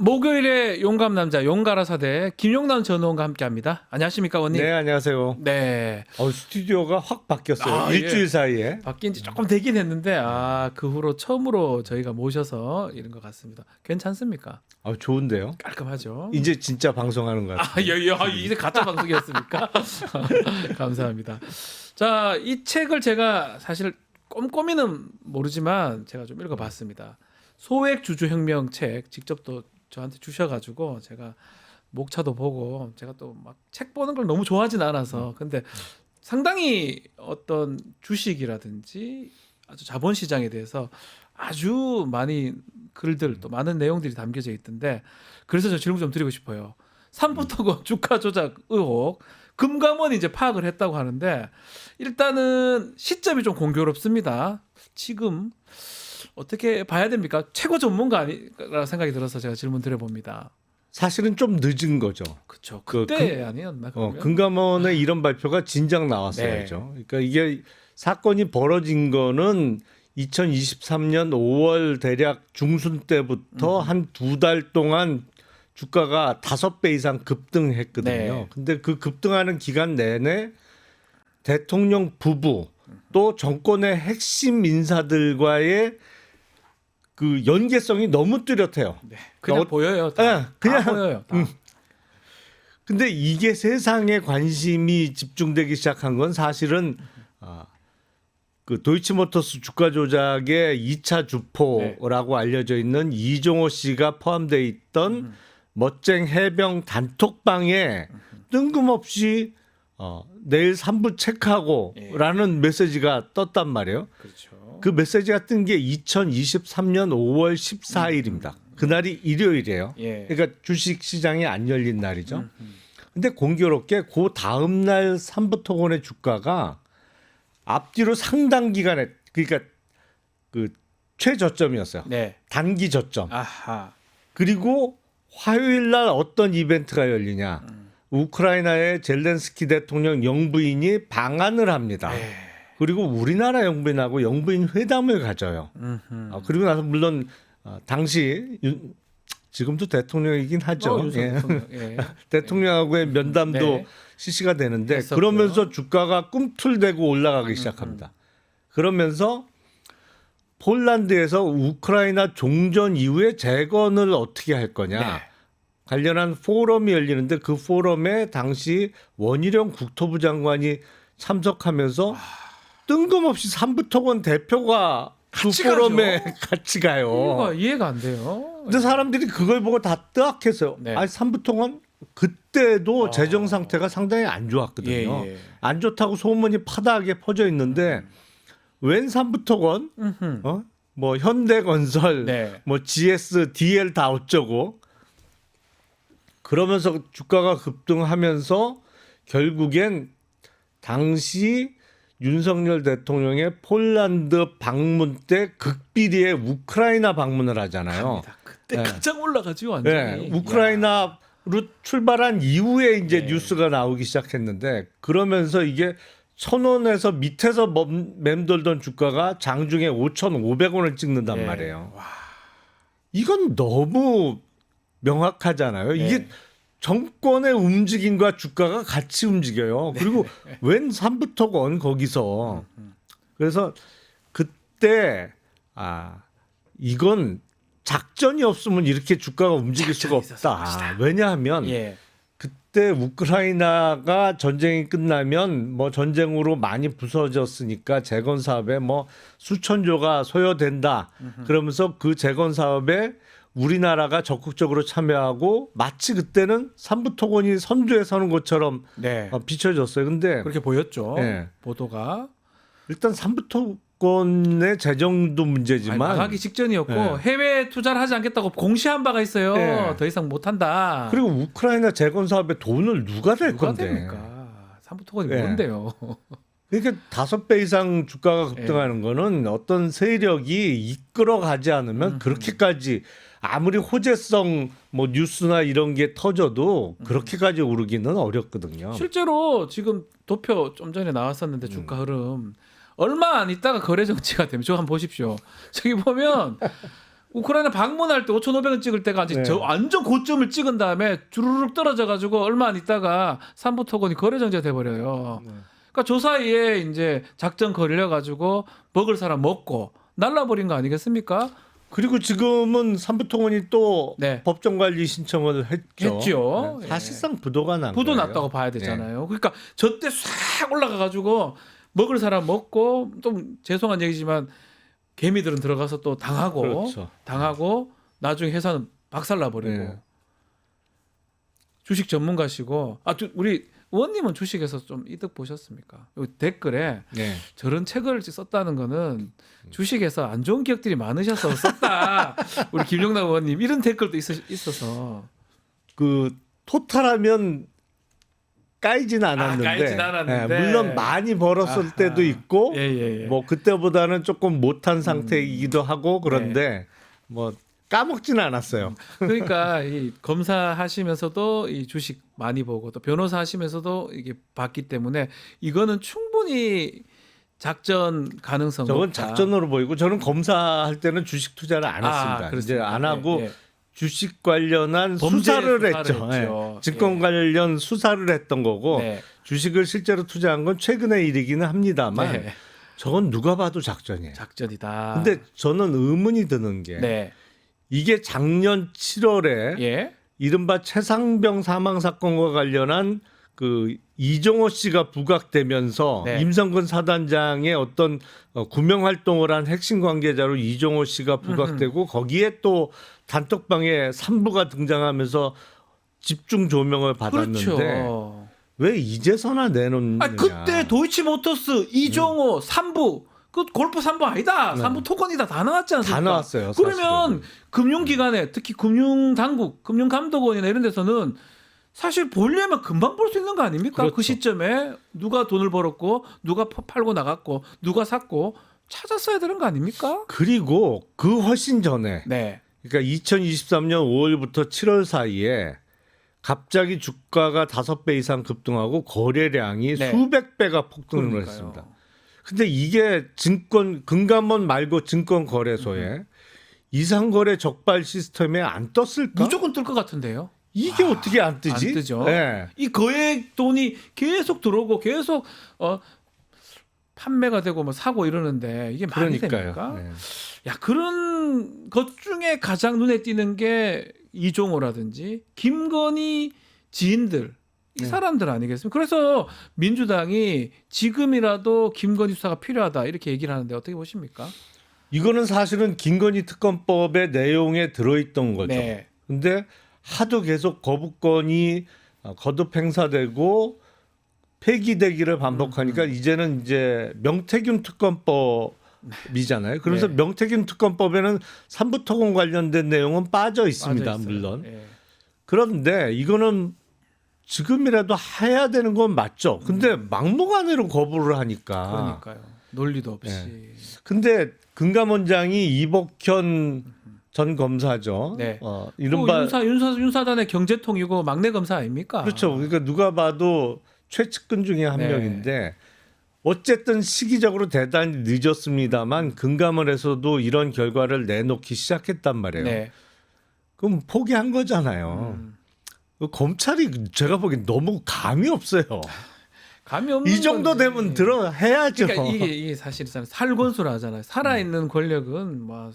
목요일에 용감 남자 용가라사대 김용남 전 의원과 함께합니다. 안녕하십니까, 의원님? 네, 안녕하세요. 네. 스튜디오가 확 바뀌었어요. 일주일 예. 사이에. 바뀐 지 조금 되긴 했는데 그 후로 처음으로 저희가 모셔서 이런 것 같습니다. 괜찮습니까? 좋은데요. 깔끔하죠. 이제 진짜 방송하는 것 같아요. 이제 가짜 방송이었습니까? 감사합니다. 자, 이 책을 제가 사실 꼼꼼히는 모르지만 제가 좀 읽어봤습니다. 소액 주주 혁명 책 직접 또 저한테 주셔가지고 제가 목차도 보고 제가 또 막 책 보는 걸 너무 좋아하진 않아서 근데 상당히 어떤 주식이라든지 아주 자본시장에 대해서 아주 많이 글들 또 많은 내용들이 담겨져 있던데 그래서 저 질문 좀 드리고 싶어요. 삼부토건 주가 조작 의혹 금감원이 이제 파악을 했다고 하는데 일단은 시점이 좀 공교롭습니다. 지금 어떻게 봐야 됩니까? 최고 전문가 아니라 생각이 들어서 제가 질문 드려봅니다. 사실은 좀 늦은 거죠. 그렇죠. 그때 아니었나? 그러면? 금감원의 이런 발표가 진작 나왔어야죠. 그러니까 이게 사건이 벌어진 거는 2023년 5월 대략 중순 때부터 한 2달 동안 주가가 5배 이상 급등했거든요. 네. 근데 그 급등하는 기간 내내 대통령 부부 또 정권의 핵심 인사들과의 그 연계성이 너무 뚜렷해요. 네. 그냥 보여요. 네, 그냥 다 보여요. 다. 근데 이게 세상에 관심이 집중되기 시작한 건 사실은 그 도이치모터스 주가 조작의 2차 주포라고 알려져 있는 이종호 씨가 포함되어 있던 멋쟁 해병 단톡방에 뜬금없이 내일 3부 체크하고라는 메시지가 떴단 말이에요. 그렇죠. 그 메시지가 뜬 게 2023년 5월 14일입니다. 그날이 일요일이에요. 예. 그러니까 주식 시장이 안 열린 날이죠. 근데 공교롭게 그 다음 날 삼부토건의 주가가 앞뒤로 상당 기간에 그러니까 그 최저점이었어요. 네. 단기 저점. 아하. 그리고 화요일 날 어떤 이벤트가 열리냐. 우크라이나의 젤렌스키 대통령 영부인이 방한을 합니다. 네. 그리고 우리나라 영부인하고 영부인 회담을 가져요. 그리고 나서 물론 당시 지금도 대통령이긴 하죠. 대통령. 예. 대통령하고의 면담도 네. 실시가 되는데 했었고요. 그러면서 주가가 꿈틀대고 올라가기 시작합니다. 그러면서 폴란드에서 우크라이나 종전 이후에 재건을 어떻게 할 거냐. 네. 관련한 포럼이 열리는데 그 포럼에 당시 원희룡 국토부 장관이 참석하면서 뜬금없이 삼부토건 대표가 그 같이 포럼에 가죠? 같이 가요. 이해가 안 돼요. 근데 사람들이 그걸 보고 다 뜨악했어요. 네. 아니 삼부토건 그때도 재정 상태가 상당히 안 좋았거든요. 예. 안 좋다고 소문이 파다하게 퍼져 있는데 웬 삼부토건 뭐 현대건설 네. 뭐 GS, DL 다 어쩌고 그러면서 주가가 급등하면서 결국엔 당시 윤석열 대통령의 폴란드 방문 때 극비리에 우크라이나 방문을 하잖아요. 합니다. 그때 네. 급장 올라가죠 완전히. 네, 우크라이나로 출발한 이후에 이제 네. 뉴스가 나오기 시작했는데 그러면서 이게 1,000원에서 밑에서 맴돌던 주가가 장중에 5,500원을 찍는단 네. 말이에요. 이건 너무 명확하잖아요. 네. 이게 정권의 움직임과 주가가 같이 움직여요. 그리고 웬 삼부토건 거기서. 그래서 그때 이건 작전이 없으면 이렇게 주가가 움직일 수가 작전이 있었을 없다. 것이다. 왜냐하면 예. 그때 우크라이나가 전쟁이 끝나면 뭐 전쟁으로 많이 부서졌으니까 재건 사업에 뭐 수천조가 소요된다. 그러면서 그 재건 사업에 우리나라가 적극적으로 참여하고 마치 그때는 삼부토건이 선두에 서는 것처럼 네. 비춰졌어요. 근데 그렇게 보였죠. 네. 보도가 일단 삼부토건의 재정도 문제지만 나가기 직전이었고 네. 해외 투자를 하지 않겠다고 공시한 바가 있어요. 네. 더 이상 못한다. 그리고 우크라이나 재건 사업에 돈을 누가 댈 누가 건데? 됩니까? 삼부토건이 네. 뭔데요? 그러니까 5배 이상 주가가 급등하는 거는 어떤 세력이 이끌어가지 않으면 그렇게까지 아무리 호재성 뭐 뉴스나 이런 게 터져도 그렇게까지 오르기는 어렵거든요. 실제로 지금 도표 좀 전에 나왔었는데 주가 흐름 얼마 안 있다가 거래 정지가 되면 저거 한번 보십시오. 저기 보면 우크라이나 방문할 때 5,500원 찍을 때가 이제 네. 저 완전 고점을 찍은 다음에 주르륵 떨어져 가지고 얼마 안 있다가 삼부 토건이 거래 정지돼 버려요. 그러니까 저 사이에 이제 작전 걸려 가지고 먹을 사람 먹고 날라버린 거 아니겠습니까? 그리고 지금은 삼부통원이 또 네. 법정 관리 신청을 했죠. 했죠. 네. 예. 사실상 부도가 난 부도 거예요. 났다고 봐야 되잖아요. 그러니까 저 때 싹 올라가 가지고 먹을 사람 먹고 좀 죄송한 얘기지만 개미들은 들어가서 또 당하고 그렇죠. 당하고 나중에 회사는 박살나 버리고. 네. 주식 전문가시고 우리 의원님은 주식에서 좀 이득 보셨습니까? 여기 댓글에 네. 저런 책을 썼다는 거는 주식에서 안 좋은 기억들이 많으셔서 썼다. 우리 김용남 의원님 이런 댓글도 있어서 그 토탈하면 까이진 않았는데, 까이진 않았는데. 물론 많이 벌었을 때도 있고 예. 뭐 그때보다는 조금 못한 상태이기도 하고 그런데 뭐 까먹지는 않았어요. 그러니까 이 검사하시면서도 이 주식 많이 보고 또 변호사 하시면서도 이게 봤기 때문에 이거는 충분히 작전 가능성 저건 높다. 작전으로 보이고 저는 검사할 때는 주식 투자를 안 했습니다. 이제 그렇습니다. 안 하고 예. 주식 관련한 범죄 수사를 했죠. 했죠. 예. 증권 관련 수사를 했던 거고 네. 주식을 실제로 투자한 건 최근의 일이기는 합니다만 네. 저건 누가 봐도 작전이에요. 작전이다. 근데 저는 의문이 드는 게 네. 이게 작년 7월에 예. 이른바 최상병 사망 사건과 관련한 그 이종호 씨가 부각되면서 네. 임성근 사단장의 어떤 구명 활동을 한 핵심 관계자로 이종호 씨가 부각되고 거기에 또 단톡방에 산부가 등장하면서 집중 조명을 받았는데 그렇죠. 왜 이제서나 내놓느냐. 그때 도이치모터스 이종호 삼부 그 골프 삼부 아니다. 삼부 토건이다. 다 나왔지 않습니까? 다 나왔어요. 그러면 사실은. 금융기관에 특히 금융당국, 금융감독원이나 이런 데서는 사실 보려면 금방 볼 수 있는 거 아닙니까? 그렇죠. 그 시점에 누가 돈을 벌었고 누가 팔고 나갔고 누가 샀고 찾았어야 되는 거 아닙니까? 그리고 그 훨씬 전에 네. 그러니까 2023년 5월부터 7월 사이에 갑자기 주가가 5배 이상 급등하고 거래량이 네. 수백 배가 폭등을 그러니까요. 했습니다. 근데 이게 금감원 말고 증권거래소에 이상거래 적발 시스템에 안 떴을까? 무조건 뜰 것 같은데요. 이게 어떻게 안 뜨지? 안 뜨죠. 네. 이 거액 돈이 계속 들어오고 계속 판매가 되고 뭐 사고 이러는데 이게 말이 그러니까요. 됩니까? 네. 야 그런 것 중에 가장 눈에 띄는 게 이종호라든지 김건희 지인들 이 네. 사람들 아니겠습니까? 그래서 민주당이 지금이라도 김건희 수사가 필요하다 이렇게 얘기를 하는데 어떻게 보십니까? 이거는 사실은 김건희 특검법의 내용에 들어있던 거죠. 네. 근데 하도 계속 거부권이 거듭 행사되고 폐기되기를 반복하니까 이제는 이제 명태균 특검법이잖아요. 그래서 네. 명태균 특검법에는 삼부토건 관련된 내용은 빠져 있습니다. 빠져 있어요. 물론. 예. 그런데 이거는 지금이라도 해야 되는 건 맞죠. 근데 막무가내로 거부를 하니까. 그러니까요. 논리도 없이. 네. 근데 금감원장이 이복현 전 검사죠. 네. 이른바 윤사단의 경제통이고 막내 검사 아닙니까? 그렇죠. 그러니까 누가 봐도 최측근 중에 한 네. 명인데 어쨌든 시기적으로 대단히 늦었습니다만 금감원에서도 이런 결과를 내놓기 시작했단 말이에요. 네. 그럼 포기한 거잖아요. 검찰이 제가 보기엔 너무 감이 없어요. 감이 없는 이 정도 건지. 되면 들어 해야죠. 그러니까 이게 사실상 살곤수라 하잖아요. 살아있는 권력은 뭐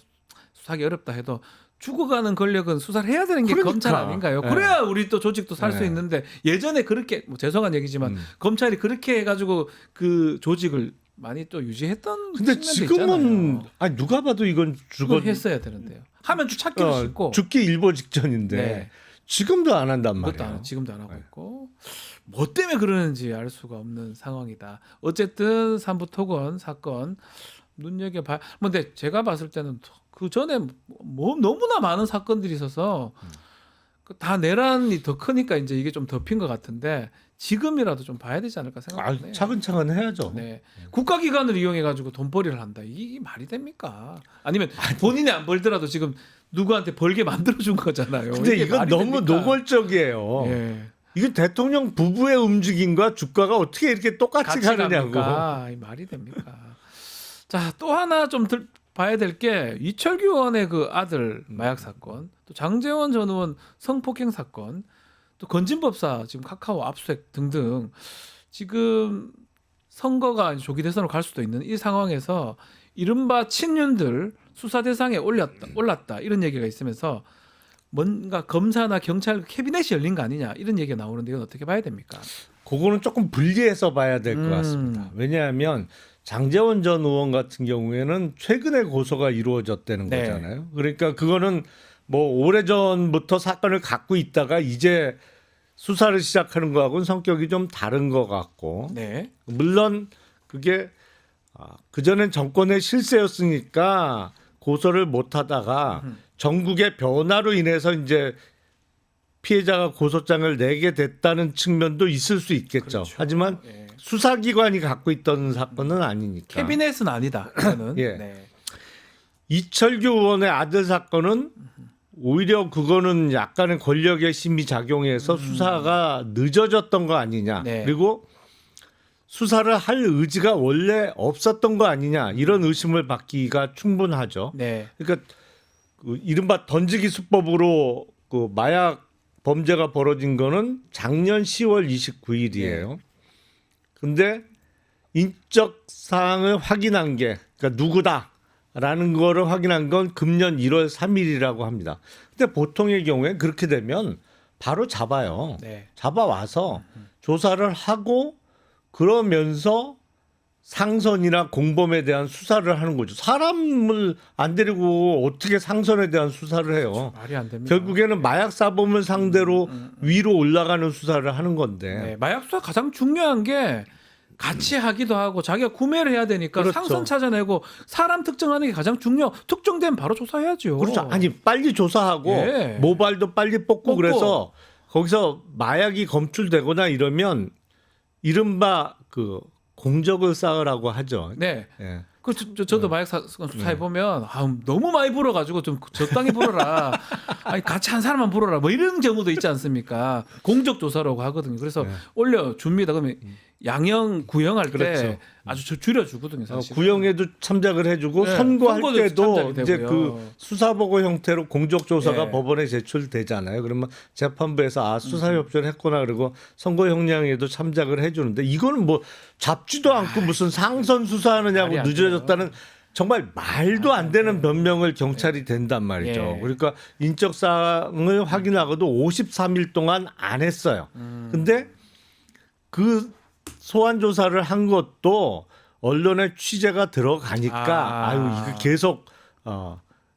수사하기 어렵다 해도 죽어가는 권력은 수사를 해야 되는 게 그러니까. 검찰 아닌가요? 네. 그래야 우리 또 조직도 살 수 네. 있는데 예전에 그렇게 뭐 죄송한 얘기지만 검찰이 그렇게 해가지고 그 조직을 많이 또 유지했던 근데 측면도 지금은 있잖아요. 아니 누가 봐도 이건 그걸 했어야 되는데요. 하면 찾기도 쉽고 죽기 일보 직전인데 네. 지금도 안 한단 그것도 말이에요. 지금도 안 하고 네. 있고 뭐 때문에 그러는지 알 수가 없는 상황이다. 어쨌든 삼부토건 사건 눈여겨봐. 근데 제가 봤을 때는 그 전에 뭐 너무나 많은 사건들이 있어서 다 내란이 더 크니까 이제 이게 좀 덮인 것 같은데 지금이라도 좀 봐야 되지 않을까 생각해요. 차근차근 해야죠. 네. 국가기관을 이용해 가지고 돈벌이를 한다. 이게 말이 됩니까? 아니면 본인이 안 벌더라도 지금 누구한테 벌게 만들어 준 거잖아요. 근데 이게 이건 말이 너무 됩니까? 노골적이에요. 예. 이게 대통령 부부의 움직임과 주가가 어떻게 이렇게 똑같이 같이 가느냐고. 갑니까? 이 말이 됩니까? 자, 또 하나 좀 봐야 될 게 이철규 의원의 그 아들 마약 사건, 또 장제원 전 의원 성폭행 사건, 또 건진법사 지금 카카오 압수수색 등등 지금 선거가 조기 대선으로 갈 수도 있는 이 상황에서 이른바 친윤들 수사 대상에 올랐다 이런 얘기가 있으면서 뭔가 검사나 경찰 캐비넷이 열린 거 아니냐 이런 얘기가 나오는데 이건 어떻게 봐야 됩니까? 그거는 조금 분리해서 봐야 될 것 같습니다. 왜냐하면 장제원 전 의원 같은 경우에는 최근에 고소가 이루어졌다는 네. 거잖아요. 그러니까 그거는 뭐 오래전부터 사건을 갖고 있다가 이제 수사를 시작하는 거하고는 성격이 좀 다른 것 같고, 네. 물론 그게 그전엔 정권의 실세였으니까 고소를 못 하다가 전국의 변화로 인해서 이제 피해자가 고소장을 내게 됐다는 측면도 있을 수 있겠죠. 그렇죠. 하지만 예. 수사기관이 갖고 있던 사건은 아니니까. 캐비넷은 아니다. 이거는. 예. 네. 이철규 의원의 아들 사건은 오히려 그거는 약간의 권력의 힘이 작용해서 수사가 늦어졌던 거 아니냐. 네. 그리고 수사를 할 의지가 원래 없었던 거 아니냐. 이런 의심을 받기가 충분하죠. 네. 그러니까 그 이른바 던지기 수법으로 그 마약 범죄가 벌어진 거는 작년 10월 29일이에요. 근데 인적 사항을 확인한 게 그러니까 누구다라는 거를 확인한 건 금년 1월 3일이라고 합니다. 근데 보통의 경우에 그렇게 되면 바로 잡아요. 네. 잡아와서 조사를 하고 그러면서 상선이나 공범에 대한 수사를 하는 거죠. 사람을 안 데리고 어떻게 상선에 대한 수사를 해요. 말이 안 됩니다. 결국에는 마약 사범을 상대로 위로 올라가는 수사를 하는 건데. 네. 마약 수사 가장 중요한 게 같이 하기도 하고 자기가 구매를 해야 되니까 그렇죠. 상선 찾아내고 사람 특정하는 게 가장 중요. 특정되면 바로 조사해야죠. 그렇죠. 아니 빨리 조사하고 예. 모발도 빨리 뽑고 그래서 거기서 마약이 검출되거나 이러면 이른바 그 공적을 쌓으라고 하죠. 네. 예. 저도 마약 사건 수사해 보면 너무 많이 불어가지고 좀 적당히 불어라. 아니 같이 한 사람만 불어라. 뭐 이런 경우도 있지 않습니까? 공적 조사라고 하거든요. 그래서 올려 줍니다. 그러면 양형 구형할 때 그렇죠. 아주 줄여주거든요. 사실. 구형에도 참작을 해주고 네, 선고할 선고도 때도 참작이 이제 되고요. 그 수사보고 형태로 공적 조사가 네. 법원에 제출되잖아요. 그러면 재판부에서 수사 협조를 했구나 그리고 선고 형량에도 참작을 해주는데 이거는 뭐 잡지도 않고 무슨 상선 수사하느냐고 말이 안 늦어졌다는 정말 말도 안 되는 변명을 경찰이 된단 말이죠. 예. 그러니까 인적 사항을 확인하고도 53일 동안 안 했어요. 근데 그 소환 조사를 한 것도 언론의 취재가 들어가니까 아유 이거 계속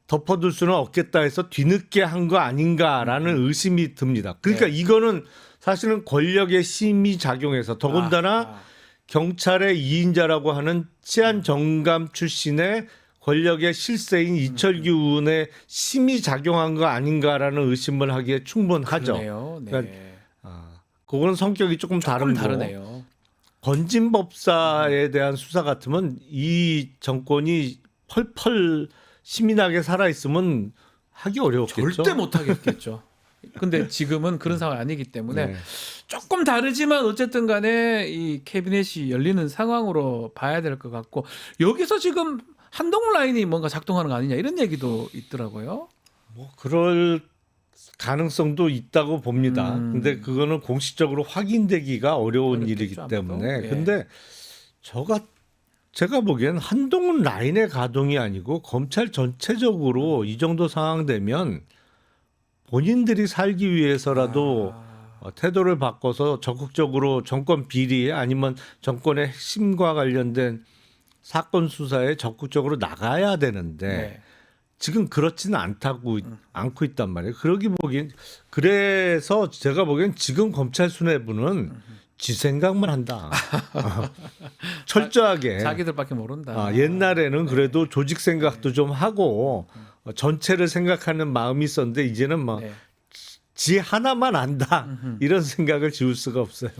덮어둘 수는 없겠다 해서 뒤늦게 한 거 아닌가라는 의심이 듭니다. 그러니까 이거는 사실은 권력의 심이 작용해서 더군다나 경찰의 2인자라고 하는 치안 정감 출신의 권력의 실세인 이철규 의원의 심이 작용한 거 아닌가라는 의심을 하기에 충분하죠. 그러네요. 네. 그러니까 그거는 성격이 조금 다른 거. 다르네요. 건진법사에 대한 수사 같으면 이 정권이 펄펄 시민하게 살아 있으면 하기 어려웠겠죠. 절대 못 하겠겠죠. 근데 지금은 그런 상황이 아니기 때문에 네. 조금 다르지만 어쨌든 간에 이 캐비넷이 열리는 상황으로 봐야 될 것 같고 여기서 지금 한동훈 라인이 뭔가 작동하는 거 아니냐 이런 얘기도 있더라고요. 뭐 그럴 가능성도 있다고 봅니다. 근데 그거는 공식적으로 확인되기가 어려운 어렵겠죠, 일이기 아무래도. 때문에. 예. 근데 제가 보기엔 한동훈 라인의 가동이 아니고 검찰 전체적으로 이 정도 상황 되면 본인들이 살기 위해서라도 태도를 바꿔서 적극적으로 정권 비리 아니면 정권의 핵심과 관련된 사건 수사에 적극적으로 나가야 되는데 네. 지금 그렇지는 않고 있단 말이에요. 그래서 제가 보기엔 지금 검찰 수뇌부는 지 생각만 한다. 철저하게. 자기들밖에 모른다. 옛날에는 그래도 조직 생각도 좀 하고 전체를 생각하는 마음이 있었는데 이제는 막 네. 지 하나만 안다 이런 생각을 지울 수가 없어요.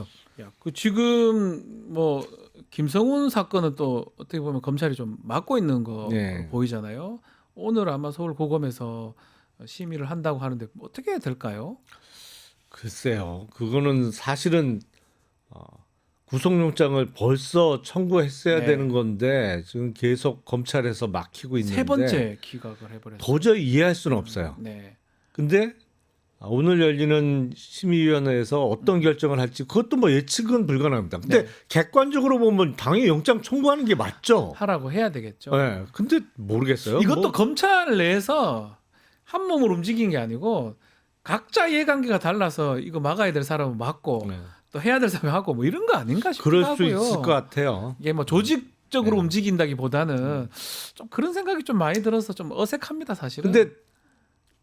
야, 그 지금 뭐 김성훈 사건은 또 어떻게 보면 검찰이 좀 막고 있는 거 네. 보이잖아요. 오늘 아마 서울고검에서 심의를 한다고 하는데 어떻게 될까요? 글쎄요. 그거는 사실은 구속영장을 벌써 청구했어야 네. 되는 건데 지금 계속 검찰에서 막히고 있는데 세 번째 기각을 해버렸어요. 도저히 이해할 수는 없어요. 네. 근데 오늘 열리는 심의위원회에서 어떤 결정을 할지 그것도 뭐 예측은 불가능합니다. 근데 네. 객관적으로 보면 당연히 영장 청구하는 게 맞죠. 하라고 해야 되겠죠. 네. 근데 모르겠어요. 이것도 뭐 검찰 내에서 한 몸으로 움직인 게 아니고 각자 이해관계가 달라서 이거 막아야 될 사람은 막고 네. 또 해야 될 사람은 하고 뭐 이런 거 아닌가 싶기도 그럴 수 하고요. 있을 것 같아요. 이게 뭐 조직적으로 네. 움직인다기보다는 좀 그런 생각이 좀 많이 들어서 좀 어색합니다, 사실은. 근데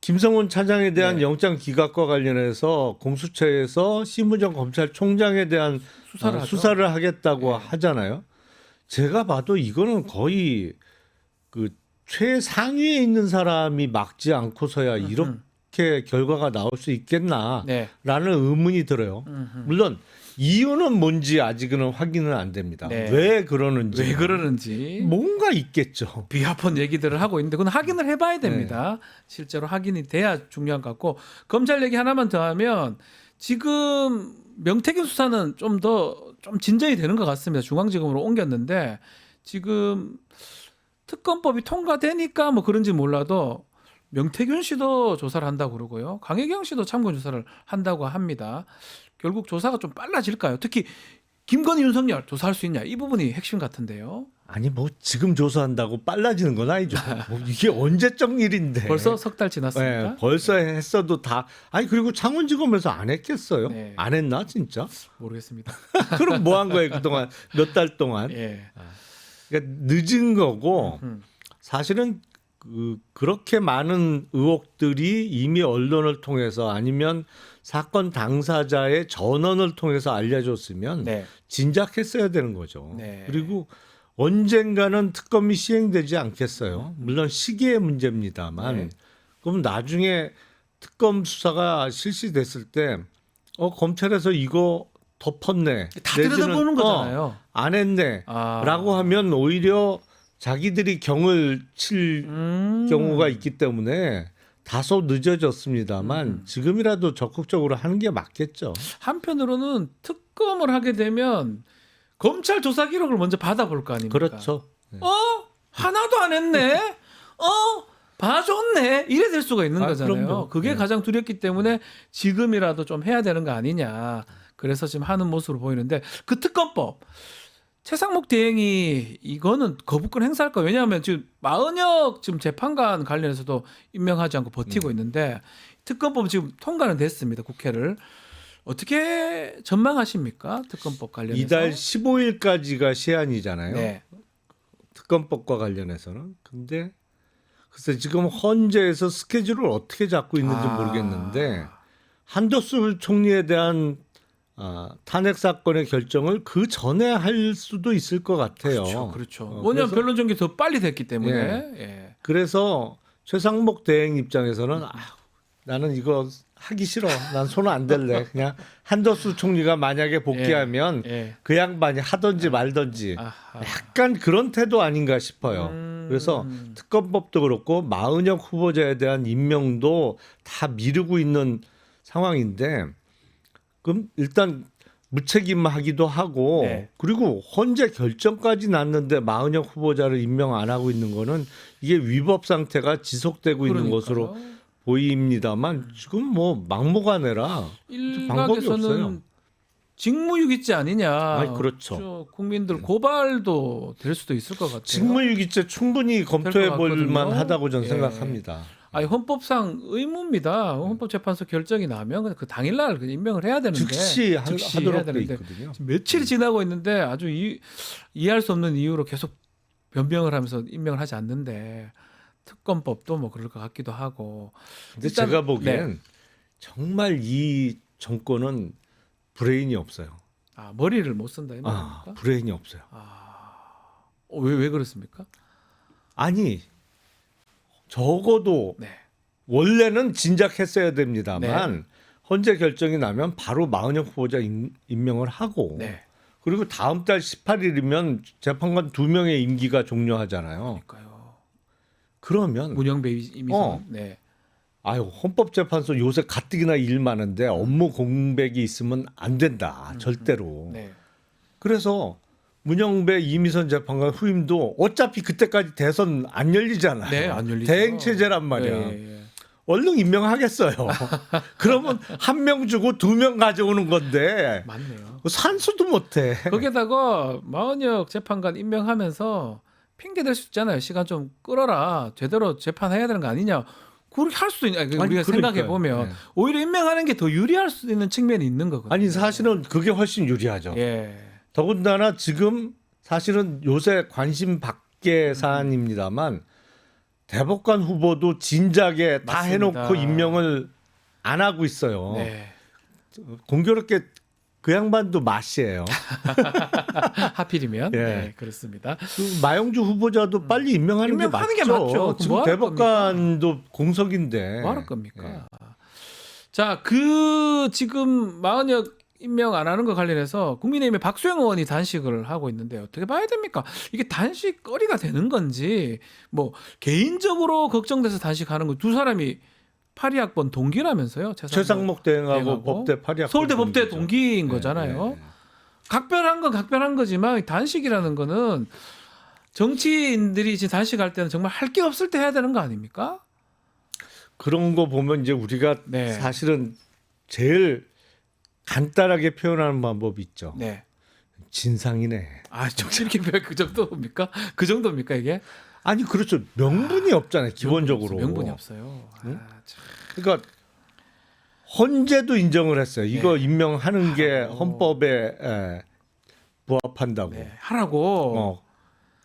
김성훈 차장에 대한 네. 영장 기각과 관련해서 공수처에서 심우정 검찰총장에 대한 수사를 하죠. 수사를 하겠다고 네. 하잖아요. 제가 봐도 이거는 거의 그 최상위에 있는 사람이 막지 않고서야 이렇게 결과가 나올 수 있겠나라는 네. 의문이 들어요. 물론 이유는 뭔지 아직은 확인은 안 됩니다. 네. 왜 그러는지. 왜 그러는지 뭔가 있겠죠. 비하폰 얘기들을 하고 있는데 그건 확인을 해봐야 됩니다. 실제로 확인이 돼야 중요한 것 같고 검찰 얘기 하나만 더 하면 지금 명태균 수사는 좀 진전이 되는 것 같습니다. 중앙지검으로 옮겼는데 지금 특검법이 통과되니까 뭐 그런지 몰라도 명태균 씨도 조사를 한다고 그러고요. 강혜경 씨도 참고인 조사를 한다고 합니다. 결국 조사가 좀 빨라질까요? 특히 김건희, 윤석열 조사할 수 있냐 이 부분이 핵심 같은데요. 아니 뭐 지금 조사한다고 빨라지는 건 아니죠. 뭐 이게 언제적 일인데. 벌써 석 달 지났습니다. 네, 벌써 했어도 다. 아니 그리고 창원지검에서 안 했겠어요? 네. 안 했나 진짜? 모르겠습니다. 그럼 뭐 한 거예요 그동안 몇 달 동안? 예. 그러니까 늦은 거고 음. 사실은 그렇게 많은 의혹들이 이미 언론을 통해서 아니면 사건 당사자의 전원을 통해서 알려졌으면 네. 진작했어야 되는 거죠. 네. 그리고 언젠가는 특검이 시행되지 않겠어요. 물론 시기의 문제입니다만 네. 그럼 나중에 특검 수사가 실시됐을 때 검찰에서 이거 덮었네. 다 내지는, 들여다보는 거잖아요. 안 했네. 아. 라고 하면 오히려 자기들이 경을 칠 경우가 있기 때문에 다소 늦어졌습니다만 지금이라도 적극적으로 하는 게 맞겠죠. 한편으로는 특검을 하게 되면 검찰 조사 기록을 먼저 받아볼 거 아닙니까? 그렇죠. 하나도 안 했네. 봐줬네. 이래 될 수가 있는 거잖아요. 그럼요. 그게 네. 가장 두렵기 때문에 지금이라도 좀 해야 되는 거 아니냐. 그래서 지금 하는 모습으로 보이는데 그 특검법 최상목 대행이 이거는 거부권 행사할 거예요. 왜냐하면 지금 마은혁 지금 재판관 관련해서도 임명하지 않고 버티고 있는데 특검법 지금 통과는 됐습니다. 국회를. 어떻게 전망하십니까? 특검법 관련해서. 이달 15일까지가 시한이잖아요. 네. 특검법과 관련해서는. 근데 글쎄 지금 헌재에서 스케줄을 어떻게 잡고 있는지 모르겠는데 한덕수 총리에 대한 탄핵 사건의 결정을 그 전에 할 수도 있을 것 같아요. 그렇죠. 그렇죠. 뭐냐면 그래서- 변론 전개 더 빨리 됐기 때문에. 예. 그래서 최상목 대행 입장에서는 나는 이거 하기 싫어. 난 손 안 댈래. 그냥 한덕수 총리가 만약에 복귀하면 예. 그 양반이 하든지 말든지 아하. 약간 그런 태도 아닌가 싶어요. 그래서 특검법도 그렇고 마은혁 후보자에 대한 임명도 다 미루고 있는 상황인데 그럼 일단 무책임하기도 하고 네. 그리고 헌재 결정까지 났는데 마은혁 후보자를 임명 안 하고 있는 거는 이게 위법 상태가 지속되고 있는 그러니까요. 것으로 보입니다만 지금 뭐 막무가내라 방법이 없어요. 일각에서는 직무유기죄 아니냐. 아이, 그렇죠. 저 국민들 고발도 될 수도 있을 것 같아요. 직무유기죄 충분히 검토해 볼 같거든요. 만하다고 저는 예. 생각합니다. 아니 헌법상 의무입니다. 헌법재판소 결정이 나면 그 당일날 그 임명을 해야 되는데 즉시 해야 하도록 돼 되는데 있거든요. 지금 며칠이 지나고 있는데 아주 이해할 수 없는 이유로 계속 변명을 하면서 임명을 하지 않는데 특검법도 뭐 그럴 것 같기도 하고. 근데 일단- 제가 보기엔 정말 이 정권은 브레인이 없어요. 머리를 못 쓴다 이 말입니까? 브레인이 없어요. 왜 그렇습니까? 아니 적어도 네. 원래는 진작했어야 됩니다만 헌재 결정이 나면 바로 마은혁 후보자 임명을 하고 네. 그리고 다음 달 18일이면 재판관 2명의 임기가 종료하잖아요. 그러니까요. 그러면 문영배 이미선. 네. 아유 헌법재판소 요새 가뜩이나 일 많은데 업무 공백이 있으면 안 된다 절대로. 네. 그래서 문영배 이미선 재판관 후임도 어차피 그때까지 대선 안 열리잖아요. 네, 안 열리죠. 대행 체제란 말이야. 예. 얼른 임명하겠어요. 그러면 한 명 주고 2명 가져오는 건데 맞네요. 산수도 못해. 거기다가 마은혁 재판관 임명하면서 핑계 댈 수 있잖아요. 시간 좀 끌어라. 제대로 재판해야 되는 거 아니냐. 그렇게 할 수도 있냐. 우리가 그러니까요. 생각해 보면 네. 오히려 임명하는 게 더 유리할 수 있는 측면이 있는 거거든요. 아니 사실은 그게 훨씬 유리하죠. 예. 더군다나 지금 사실은 요새 관심 밖의 사안입니다만 대법관 후보도 진작에 다 맞습니다. 해놓고 임명을 안 하고 있어요. 네. 공교롭게 그 양반도 맛이에요. 하필이면 예. 네, 그렇습니다. 그 마영주 후보자도 빨리 임명하는 게 임명하는 맞죠. 게 맞죠. 지금 뭐 할 대법관도 공석인데. 뭐 할 겁니까? 예. 자, 그 지금 마은혁 임명 안 하는 거 관련해서 국민의힘의 박수영 의원이 단식을 하고 있는데 어떻게 봐야 됩니까? 이게 단식거리가 되는 건지 뭐 개인적으로 걱정돼서 단식하는 거 두 사람이 82학번 동기라면서요? 최상목 대행하고 대행하고 법대 8위 서울대 법대 동기인 네, 거잖아요. 각별한 건 각별한 거지만 단식이라는 거는 정치인들이 지금 단식할 때는 정말 할 게 없을 때 해야 되는 거 아닙니까? 그런 거 보면 이제 우리가 네. 사실은 제일 간단하게 표현하는 방법이 있죠. 네. 진상이네. 아, 정치 이렇게 그 정도입니까? 그 정도입니까 이게? 아니 그렇죠. 명분이 없잖아요. 기본적으로. 명분이 없어요. 응? 아, 참. 그러니까 헌재도 인정을 했어요. 이거 네. 임명하는 게 하라고. 헌법에 부합한다고. 네, 하라고. 어.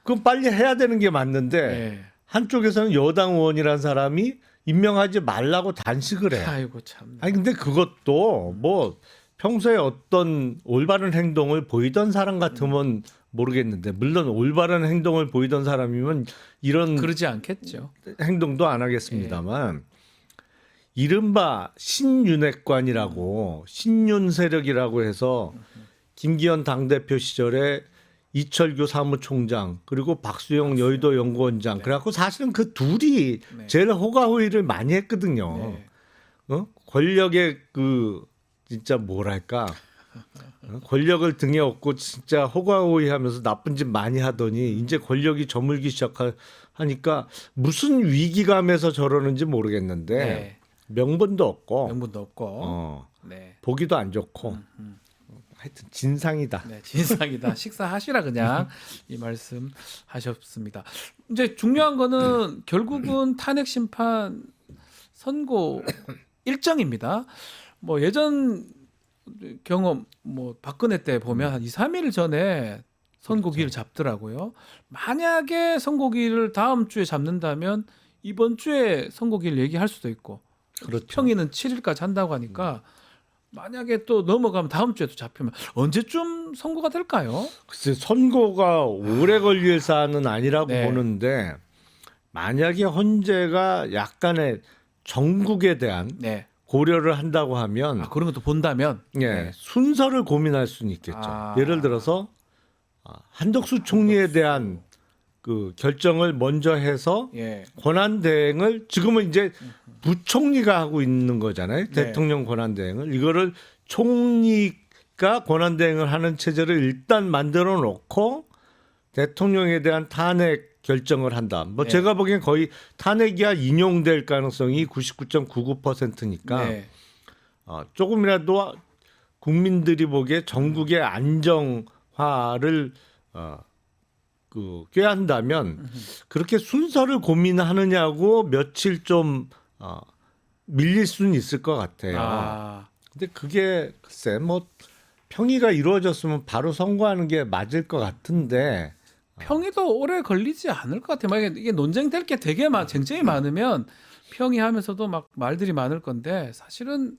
그럼 빨리 해야 되는 게 맞는데 네. 한쪽에서는 여당 의원이란 사람이 임명하지 말라고 단식을 해. 아이고 참. 아니 근데 그것도 뭐 평소에 어떤 올바른 행동을 보이던 사람 같으면 모르겠는데 물론 올바른 행동을 보이던 사람이면 이런 그러지 않겠죠. 행동도 안 하겠습니다만 이른바 신윤핵관이라고 신윤 세력이라고 해서 김기현 당대표 시절에 이철규 사무총장 그리고 박수영 여의도 연구원장 그래갖고 사실은 그 둘이 네. 제일 호가호위를 많이 했거든요. 네. 권력의 그 진짜 뭐랄까 권력을 등에 업고 진짜 호가호위하면서 나쁜 짓 많이 하더니 이제 권력이 저물기 시작하니까 무슨 위기감에서 저러는지 모르겠는데 네. 명분도 없고 명분도 없고. 네. 보기도 안 좋고 하여튼 진상이다. 네, 진상이다. 식사하시라 그냥 이 말씀 하셨습니다. 이제 중요한 거는 결국은 탄핵 심판 선고 일정입니다. 뭐 예전 경험 뭐 박근혜 때 보면 한 2, 3일 전에 선고기를 잡더라고요. 만약에 선고기를 다음 주에 잡는다면 이번 주에 선고기를 얘기할 수도 있고 그렇죠. 평일은 7일까지 한다고 하니까 만약에 또 넘어가면 다음 주에도 잡히면 언제쯤 선고가 될까요? 글쎄 선고가 오래 걸릴 사안은 아니라고 네. 보는데 만약에 헌재가 약간의 정국에 대한 네. 고려를 한다고 하면 아, 그런 것도 본다면 예, 네. 순서를 고민할 수는 있겠죠. 아. 예를 들어서 한덕수 총리에 대한 그 결정을 먼저 해서 예. 권한 대행을 지금은 이제 부총리가 하고 있는 거잖아요. 네. 대통령 권한 대행을 이거를 총리가 권한 대행을 하는 체제를 일단 만들어 놓고 대통령에 대한 탄핵 결정을 한다. 뭐 네. 제가 보기엔 거의 탄핵이야 인용될 가능성이 99.99%니까 네. 조금이라도 국민들이 보기에 전국의 안정화를 꾀한다면 그렇게 순서를 고민하느냐고 며칠 좀 밀릴 수는 있을 것 같아요. 아, 근데 그게 글쎄 뭐 평의가 이루어졌으면 바로 선고하는 게 맞을 것 같은데 평의도 오래 걸리지 않을 것 같아요. 만약에 이게 논쟁될 게 되게 쟁점이 많으면 평의하면서도 막 말들이 많을 건데 사실은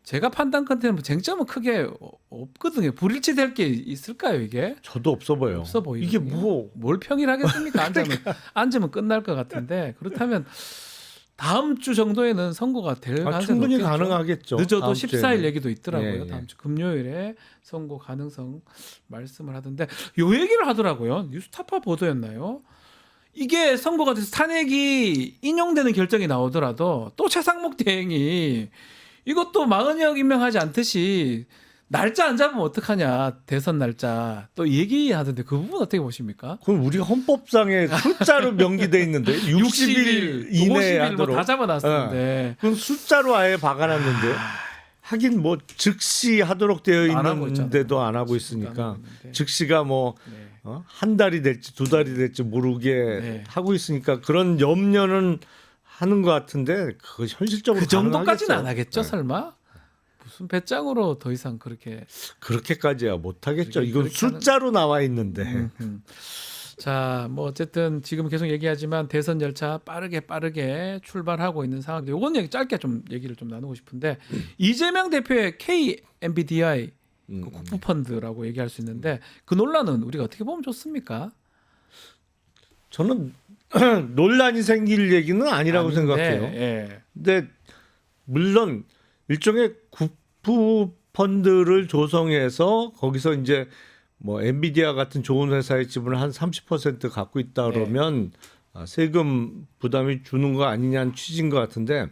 제가 판단컨대는 쟁점은 크게 없거든요. 불일치될 게 있을까요 이게? 저도 없어 보여. 없어 보이거든요. 이게 뭐 뭘 평의를 하겠습니까? 앉으면 끝날 것 같은데 그렇다면 다음 주 정도에는 선고가 될 가능성이 충분히 높겠죠. 가능하겠죠. 늦어도 다음 14일 주에는. 얘기도 있더라고요. 예, 예. 다음 주 금요일에 선고 가능성 말씀을 하던데 요 얘기를 하더라고요. 뉴스타파 보도였나요? 이게 선고가 돼서 탄핵이 인용되는 결정이 나오더라도 또 최상목 대행이 이것도 마은혁 임명하지 않듯이 날짜 안 잡으면 어떡하냐. 대선 날짜 또 얘기하던데 그 부분 어떻게 보십니까? 그럼 우리 헌법상에 숫자로 명기돼 있는데 60일 이내에 50일 하도록. 뭐 다 잡아놨었는데 그건 숫자로 아예 박아놨는데 하긴 뭐 즉시 하도록 되어 안 하고 있는데도 있잖아요. 안 하고 있으니까 있는데. 즉시가 뭐 네. 한 달이 될지 두 달이 될지 모르게 네. 하고 있으니까 그런 염려는 하는 것 같은데 그거 현실적으로 그 정도까지는 가능하겠어? 안 하겠죠, 네. 설마? 무슨 배짱으로 더 이상 그렇게 그렇게까지야 못 하겠죠. 그렇게 이건 숫자로 나와 있는데. 자, 뭐 어쨌든 지금 계속 얘기하지만 대선 열차 빠르게 출발하고 있는 상황인데 요건 얘기 짧게 좀 얘기를 좀 나누고 싶은데 이재명 대표의 KMBDI 그 국부 펀드라고 얘기할 수 있는데 그 논란은 우리가 어떻게 보면 좋습니까? 저는 논란이 생길 얘기는 아니라고 아닌데, 생각해요. 예. 근데 물론 일종의 국부 펀드를 조성해서 거기서 이제 뭐 엔비디아 같은 좋은 회사의 지분을 한 30% 갖고 있다 그러면 세금 부담이 주는 거 아니냐는 취지인 것 같은데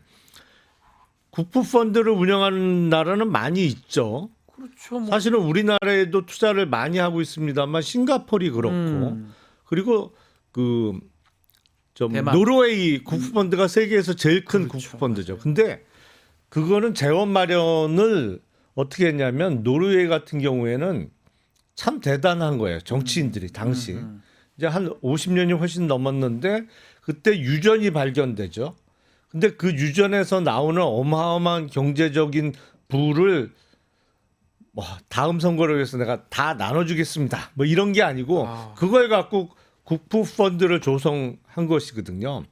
국부 펀드를 운영하는 나라는 많이 있죠. 그렇죠. 뭐. 사실은 우리나라에도 투자를 많이 하고 있습니다만 싱가포르이 그렇고 그리고 그 좀 대만. 노르웨이 국부펀드가 세계에서 제일 큰 그렇죠. 국부펀드죠. 근데 그거는 재원 마련을 어떻게 했냐면 노르웨이 같은 경우에는 참 대단한 거예요. 정치인들이 당시 이제 한 50년이 훨씬 넘었는데 그때 유전이 발견되죠. 근데 그 유전에서 나오는 어마어마한 경제적인 부를 뭐 다음 선거를 위해서 내가 다 나눠주겠습니다. 뭐 이런 게 아니고 그걸 갖고 국부 펀드를 조성한 것이거든요.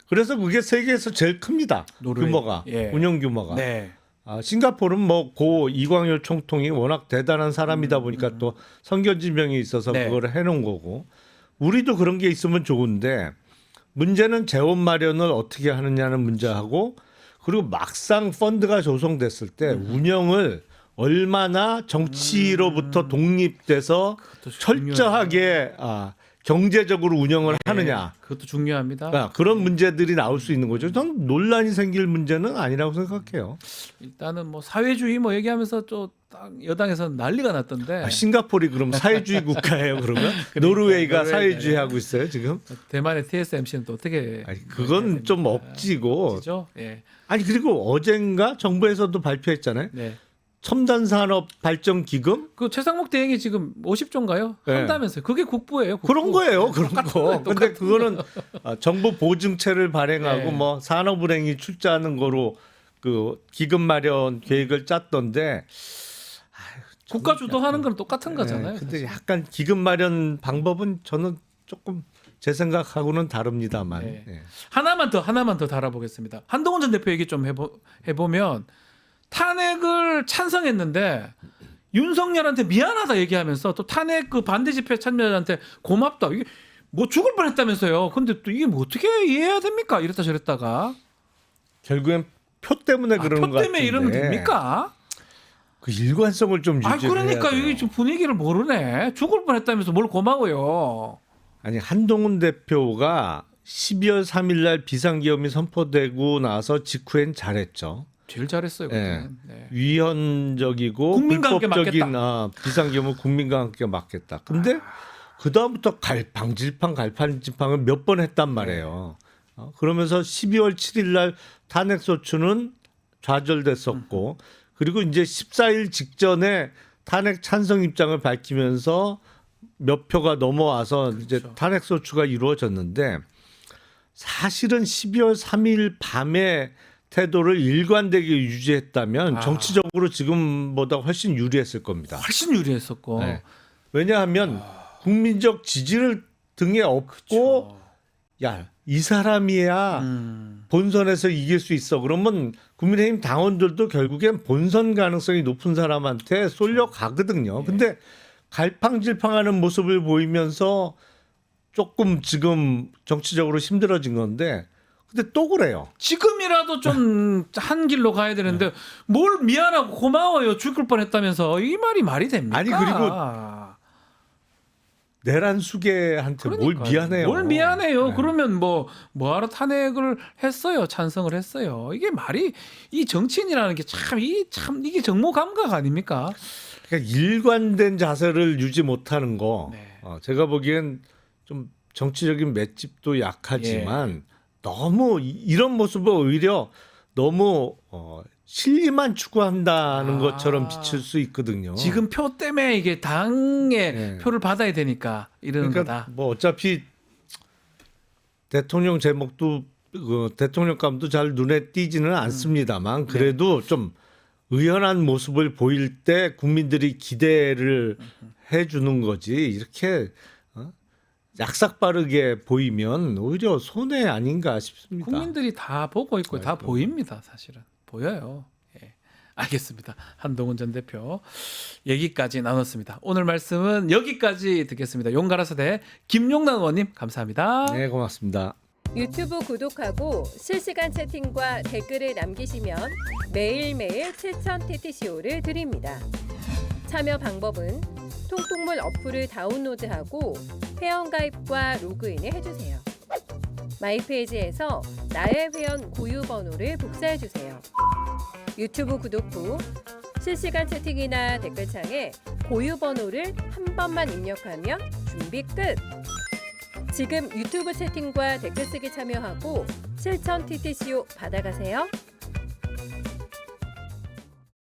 그래서 그게 세계에서 제일 큽니다. 노르웨이. 규모가 예. 운영 규모가. 네. 싱가포르는 뭐 고 이광열 총통이 워낙 대단한 사람이다 보니까 또 선견지명이 있어서 네. 그거를 해놓은 거고 우리도 그런 게 있으면 좋은데 문제는 재원 마련을 어떻게 하느냐는 문제하고 그리고 막상 펀드가 조성됐을 때 운영을 얼마나 정치로부터 독립돼서 그것도 철저하게 경제적으로 운영을 하느냐. 그것도 중요합니다. 그런 문제들이 나올 수 있는 거죠. 저는 논란이 생길 문제는 아니라고 생각해요. 일단은 뭐 사회주의 뭐 얘기하면서 또 여당에서는 난리가 났던데 싱가포르이 그럼 사회주의 국가예요, 그러면? 노르웨이가 사회주의 하고 있어요, 지금? 대만의 TSMC는 또 어떻게? 그건 좀 억지고. 억지죠. 예. 아니 그리고 어젠가 정부에서도 발표했잖아요. 네. 첨단 산업 발전 기금? 그 최상목 대행이 지금 50조인가요? 네. 한다면서요. 그게 국부예요. 국부. 그런 거예요, 그런 똑같은 거. 거예요, 근데 똑같은 그거는 정부 보증체를 발행하고 네. 뭐 산업은행이 출자하는 거로 그 기금 마련 계획을 짰던데. 국가 주도하는 건 똑같은 거잖아요. 근데 사실. 약간 기금 마련 방법은 저는 조금 제 생각하고는 다릅니다만. 네. 예. 하나만 더 달아보겠습니다. 한동훈 전 대표 얘기 좀 해보면 탄핵을 찬성했는데 윤석열한테 미안하다 얘기하면서 또 탄핵 그 반대 집회 참여자한테 고맙다. 이게 뭐 죽을 뻔했다면서요. 근데 또 이게 뭐 어떻게 이해해야 됩니까? 이랬다 저랬다가 결국엔 표 때문에 그러는 것 표 같은데. 때문에 이러면 됩니까? 그 일관성을 좀 유지해야 돼요. 그러니까 이게 지금 분위기를 모르네. 죽을 뻔했다면서 뭘 고마워요. 아니 한동훈 대표가 12월 3일 날 비상계엄이 선포되고 나서 직후엔 잘했죠. 제일 잘했어요. 예. 그때는. 네. 위헌적이고 국민과 함께 불법적인 비상계엄을 국민과 함께 막겠다. 근데 그 다음부터 갈팡질팡을 몇 번 했단 말이에요. 그러면서 12월 7일 날 탄핵소추는 좌절됐었고 그리고 이제 14일 직전에 탄핵 찬성 입장을 밝히면서 몇 표가 넘어와서 이제 탄핵소추가 이루어졌는데 사실은 12월 3일 밤에 태도를 일관되게 유지했다면 정치적으로 지금보다 훨씬 유리했을 겁니다. 훨씬 유리했었고. 네. 왜냐하면 국민적 지지를 등에 업고 야, 이 사람이야 본선에서 이길 수 있어. 그러면 국민의힘 당원들도 결국엔 본선 가능성이 높은 사람한테 쏠려 가거든요. 근데 갈팡질팡하는 모습을 보이면서 조금 지금 정치적으로 힘들어진 건데 근데 또 그래요. 지금이라도 좀 한 길로 가야 되는데 뭘 미안하고 고마워요 죽을 뻔했다면서 이 말이 말이 됩니까? 아니, 그리고 내란 수계한테 뭘 미안해요. 뭘 미안해요. 네. 그러면 뭐하러 탄핵을 했어요. 찬성을 했어요. 이게 말이 이 정치인이라는 게 참 이게 정모 감각 아닙니까? 그러니까 일관된 자세를 유지 못하는 거. 네. 제가 보기엔 좀 정치적인 맷집도 약하지만 너무 이런 모습을 오히려 너무 실리만 추구한다는 것처럼 비칠 수 있거든요. 지금 표 때문에 이게 당의 네. 표를 받아야 되니까 이러는 그러니까 거다. 뭐 어차피 대통령 제목도 대통령감도 잘 눈에 띄지는 않습니다만 그래도 좀 의연한 모습을 보일 때 국민들이 기대를 해주는 거지 이렇게 약삭빠르게 보이면 오히려 손해 아닌가 싶습니다. 국민들이 다 보고 있고 다 아이고. 보입니다. 사실은 보여요. 예. 알겠습니다. 한동훈 전 대표 얘기까지 나눴습니다. 오늘 말씀은 여기까지 듣겠습니다. 용가라서대 김용남 의원님 감사합니다. 네, 고맙습니다. 유튜브 구독하고 실시간 채팅과 댓글을 남기시면 매일매일 7,000TTCO를 드립니다. 참여 방법은 통통물 어플을 다운로드하고 회원가입과 로그인을 해주세요. 마이페이지에서 나의 회원 고유 번호를 복사해주세요. 유튜브 구독 후 실시간 채팅이나 댓글창에 고유 번호를 한 번만 입력하면 준비 끝! 지금 유튜브 채팅과 댓글 쓰기 참여하고 7,000TTCO 받아가세요.